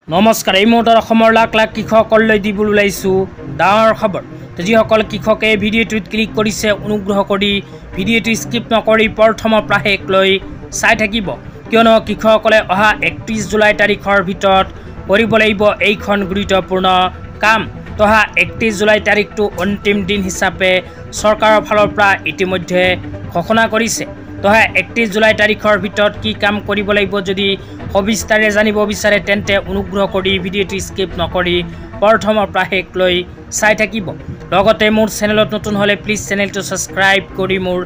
নমস্কাৰ। এই মুহূৰ্তত অসমৰ লাখ লাখ কৃষকলৈ দিবলৈ ওলাইছোঁ ডাঙৰ খবৰ। যিসকল কৃষকে ভিডিঅ'টোত ক্লিক কৰিছে অনুগ্ৰহ কৰি ভিডিঅ'টো স্কিপ নকৰি প্ৰথমৰ পৰা শেষলৈ চাই থাকিব, কিয়নো কৃষকসকলে অহা 31 জুলাই তাৰিখৰ ভিতৰত কৰিব লাগিব এইখন গুৰুত্বপূৰ্ণ কাম। অহা 31 জুলাই তাৰিখটো অন্তিম দিন হিচাপে চৰকাৰৰ ফালৰ পৰা ইতিমধ্যে ঘোষণা কৰিছে। অহা 31 জুলাই তাৰিখৰ ভিতৰত কি কাম কৰিব লাগিব যদি সবিস্তাৰে জানিব বিচাৰে তেন্তে অনুগ্ৰহ কৰি ভিডিঅ'টো স্কিপ নকৰি প্ৰথমৰ পৰা শেষলৈ চাই থাকিব। লগতে মোৰ চেনেলত নতুন হ'লে প্লিজ চেনেলটো ছাবস্ক্ৰাইব কৰি মোৰ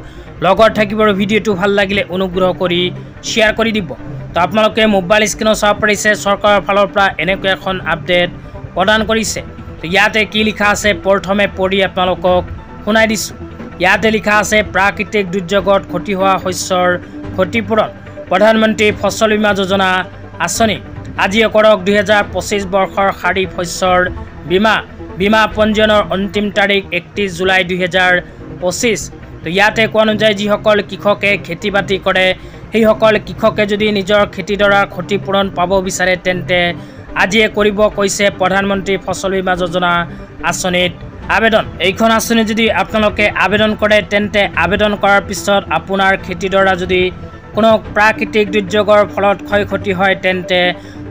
লগত থাকিব আৰু ভিডিঅ'টো ভাল লাগিলে অনুগ্ৰহ কৰি শ্বেয়াৰ কৰি দিব। তো আপোনালোকে মোবাইল স্ক্ৰীনত চাব পাৰিছে চৰকাৰৰ ফালৰ পৰা এনেকুৱা এখন আপডেট প্ৰদান কৰিছে। তো ইয়াতে কি লিখা আছে প্ৰথমে পঢ়ি আপোনালোকক শুনাই দিছোঁ। ইয়াতে লিখা আছে প্ৰাকৃতিক দুৰ্যোগত ক্ষতি হোৱা শস্যৰ ক্ষতিপূৰণ প্ৰধানমন্ত্ৰী ফচল বীমা যোজনা আঁচনি আজিয়ে কৰক 2025 বৰ্ষৰ খাৰিফ শস্যৰ বীমা পঞ্জীয়নৰ অন্তিম তাৰিখ 31 জুলাই 2025। তো ইয়াতে কোৱা অনুযায়ী যিসকল কৃষকে খেতি বাতি কৰে সেইসকল কৃষকে যদি নিজৰ খেতিডৰাৰ ক্ষতিপূৰণ পাব বিচাৰে তেন্তে আজিয়ে কৰিব কৈছে প্ৰধানমন্ত্ৰী ফচল বীমা যোজনা আঁচনিত আবেদন। এইখন আঁচনি যদি আপোনালোকে আবেদন কৰে তেন্তে আবেদন কৰাৰ পিছত আপোনাৰ খেতিডৰা যদি কোনো প্ৰাকৃতিক দুৰ্যোগৰ ফলত ক্ষয় ক্ষতি হয় তেন্তে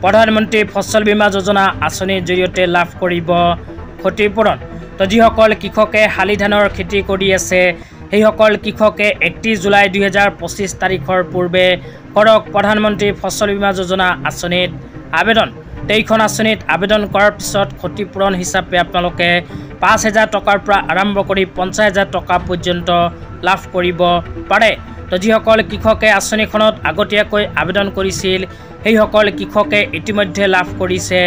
প্ৰধানমন্ত্ৰী ফচল বীমা যোজনা আঁচনিৰ জৰিয়তে লাভ কৰিব ক্ষতিপূৰণ। তো যিসকল কৃষকে শালি ধানৰ খেতি কৰি আছে সেইসকল কৃষকে 31 জুলাই 2025 তাৰিখৰ পূৰ্বে কৰক প্ৰধানমন্ত্ৰী ফচল বীমা যোজনা আঁচনিত আবেদন। এইখন আঁচনিত আবেদন কৰাৰ পিছত ক্ষতিপূৰণ হিচাপে আপোনালোকে 5,000 টকাৰ পৰা আৰম্ভ কৰি 50,000 টকা পৰ্যন্ত লাভ কৰিব পাৰে। তো যিসকল কৃষকে আঁচনিখনত আগতীয়াকৈ আবেদন কৰিছিল সেইসকল কৃষকে ইতিমধ্যে লাভ কৰিছে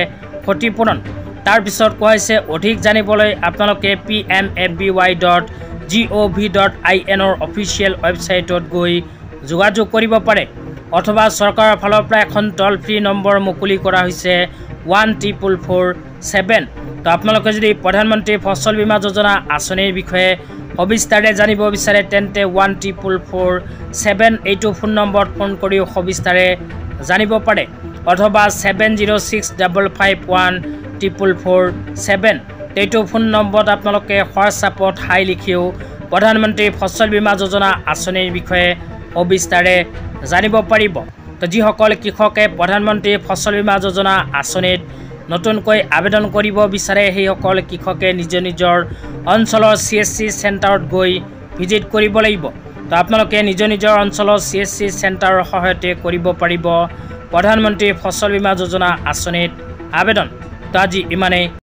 ক্ষতিপূৰণ। তাৰ পিছত কোৱা হৈছে অধিক জানিবলৈ আপোনালোকে pmfby.gov.in অফিচিয়েল ৱেবছাইটত গৈ যোগাযোগ কৰিব পাৰে, অথবা চৰকাৰৰ ফালৰ পৰা এখন টল ফ্ৰী নম্বৰ মুকলি কৰা হৈছে 1447। তো আপোনালোকে যদি প্ৰধানমন্ত্ৰী ফচল বীমা যোজনা আঁচনিৰ বিষয়ে সবিস্তাৰে জানিব বিচাৰে তেন্তে 1447 এইটো ফোন নম্বৰত ফোন কৰিও সবিস্তাৰে জানিব পাৰে, অথবা 7065514447 এইটো ফোন নম্বৰত আপোনালোকে হোৱাটছআপত হাই লিখিও প্ৰধানমন্ত্ৰী ফচল বীমা যোজনা আঁচনিৰ বিষয়ে সবিস্তাৰে জানিব পাৰিব। তো যিসকল কৃষকে প্ৰধানমন্ত্ৰী ফচল বীমা যোজনা আঁচনিত নতুনকৈ আবেদন কৰিব বিচাৰে সেইসকল কৃষকে নিজৰ অঞ্চলৰ CSC চেণ্টাৰত গৈ ভিজিট কৰিব লাগিব। তো আপোনালোকে নিজৰ অঞ্চলৰ CSC চেণ্টাৰৰ সহায়তে কৰিব পাৰিব প্ৰধানমন্ত্ৰী ফচল বীমা যোজনা আঁচনিত আবেদন। তো আজি ইমানেই।